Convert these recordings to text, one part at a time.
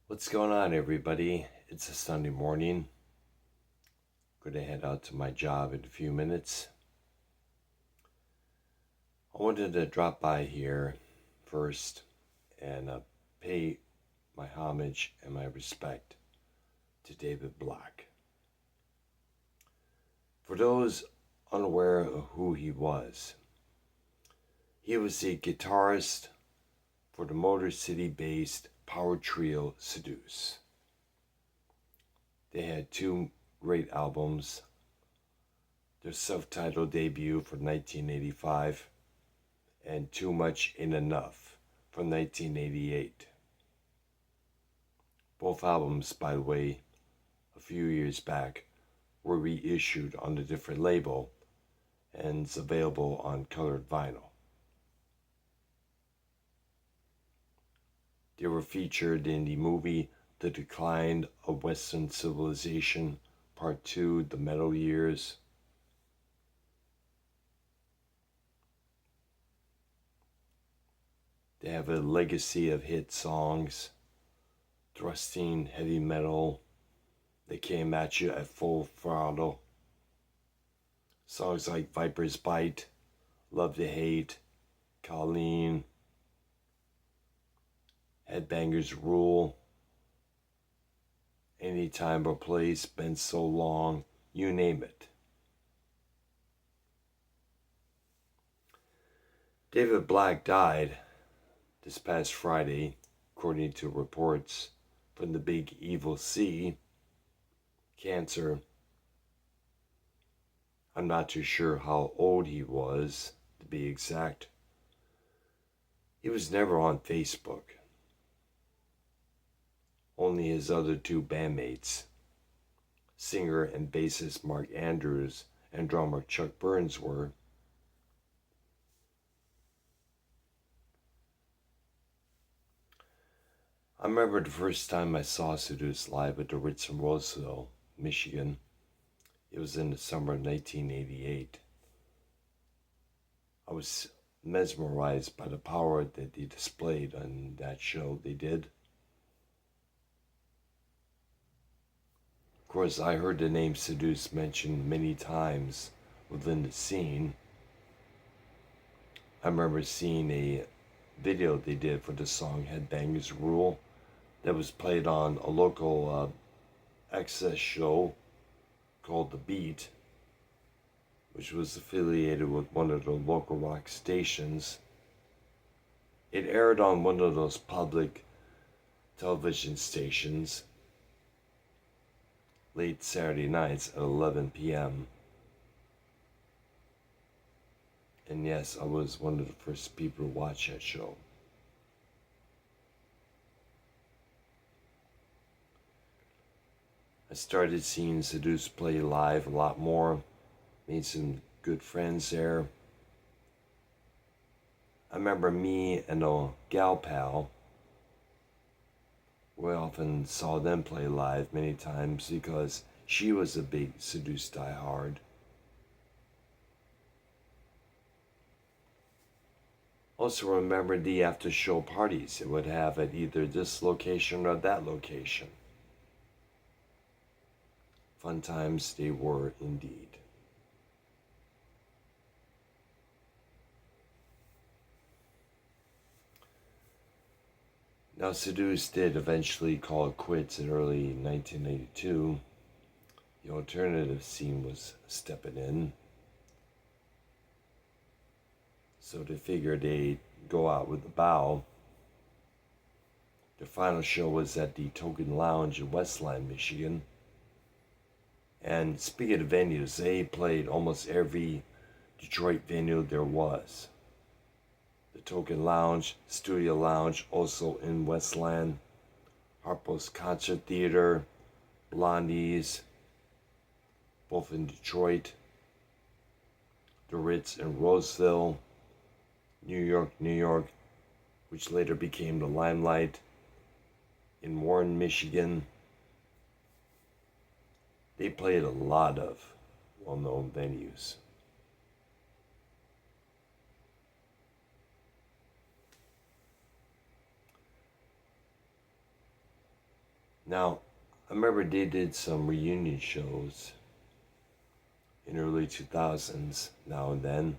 What's going on, everybody? It's a Sunday morning. Going to head out to my job in a few minutes. I wanted to drop by here first and pay my homage and my respect to David Black. For those unaware of who he was the guitarist for the Motor City-based power trio Seduce. They had two great albums. Their self-titled debut from 1985 and Too Much Ain't Enough from 1988. Both albums, by the way, a few years back, were reissued on a different label and is available on colored vinyl. They were featured in the movie The Decline of Western Civilization, Part 2, The Metal Years. They have a legacy of hit songs, thrusting heavy metal. They came at you at full throttle. Songs like Viper's Bite, Love to Hate, Colleen, Headbangers Rule, Any Time or Place, Been So Long, you name it. David Black died this past Friday, according to reports from the Big Evil C, cancer. I'm not too sure how old he was, to be exact. He was never on Facebook. Only his other two bandmates, singer and bassist Mark Andrews and drummer Chuck Burns, were. I remember the first time I saw Seduce live at the Ritz in Roseville, Michigan. It was in the summer of 1988. I was mesmerized by the power that they displayed on that show they did. Of course, I heard the name Seduce mentioned many times within the scene. I remember seeing a video they did for the song Headbangers Rule that was played on a local access show called The Beat, which was affiliated with one of the local rock stations. It aired on one of those public television stations late Saturday nights at 11 p.m. And yes, I was one of the first people to watch that show. I started seeing Seduce play live a lot more, made some good friends there. I remember me and a gal pal, we often saw them play live many times because she was a big Seduce diehard. Also remember the after show parties it would have at either this location or that location. Fun times they were indeed. Now, Seduce did eventually call it quits in early 1982. The alternative scene was stepping in. So they figured they'd go out with a bow. Their final show was at the Token Lounge in Westland, Michigan. And speaking of venues, they played almost every Detroit venue there was. The Token Lounge, Studio Lounge, also in Westland, Harpo's Concert Theater, Blondie's, both in Detroit, the Ritz in Roseville, New York, which later became the Limelight, in Warren, Michigan. They played a lot of well-known venues. Now, I remember they did some reunion shows in early 2000s now and then.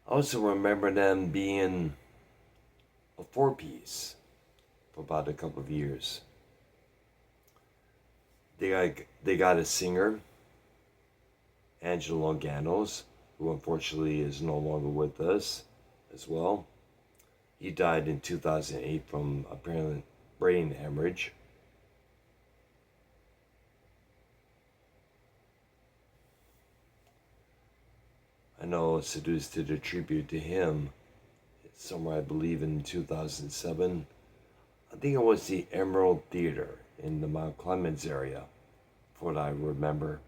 I also remember them being a four-piece for about a couple of years. They got a singer, Angelo Longanos, who unfortunately is no longer with us as well. He died in 2008 from apparent brain hemorrhage. I know Seduce did a tribute to him somewhere, I believe, in 2007. I think it was the Emerald Theater in the Mount Clemens area, from what I remember.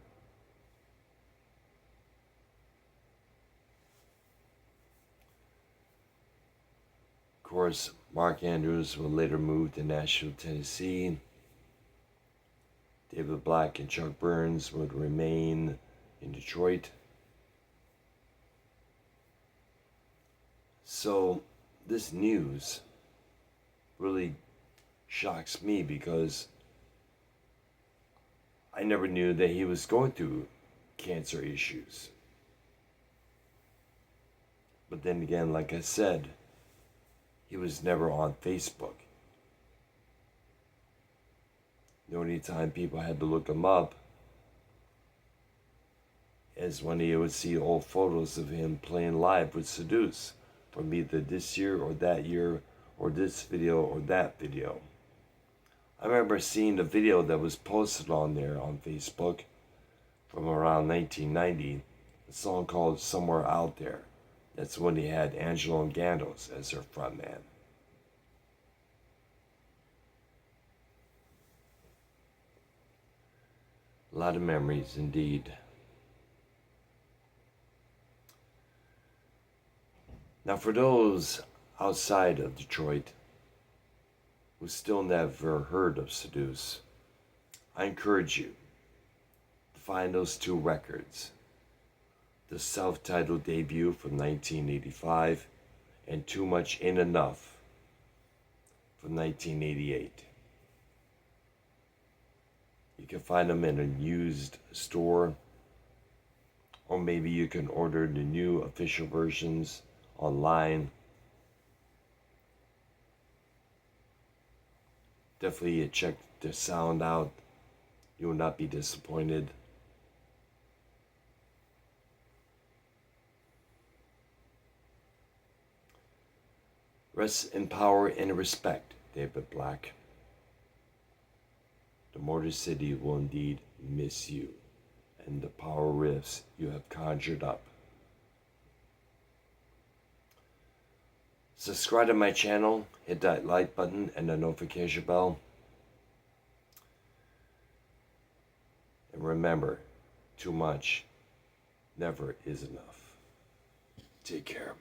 Of course, Mark Andrews would later move to Nashville, Tennessee. David Black and Chuck Burns would remain in Detroit. So this news really shocks me because I never knew that he was going through cancer issues. But then again, like I said, he was never on Facebook. The only time people had to look him up is when he would see old photos of him playing live with Seduce from either this year or that year, or this video or that video. I remember seeing a video that was posted on there on Facebook from around 1990, a song called Somewhere Out There. That's when he had Angelo Longanos as their frontman. A lot of memories indeed. Now, for those outside of Detroit who still never heard of Seduce, I encourage you to find those two records. The self-titled debut from 1985 and Too Much Ain't Enough from 1988. You can find them in a used store, or maybe you can order the new official versions online. Definitely check the sound out. You will not be disappointed. Rest in power and respect, David Black. The Motor City will indeed miss you and the power riffs you have conjured up. Subscribe to my channel, hit that like button and the notification bell. And remember, too much never is enough. Take care.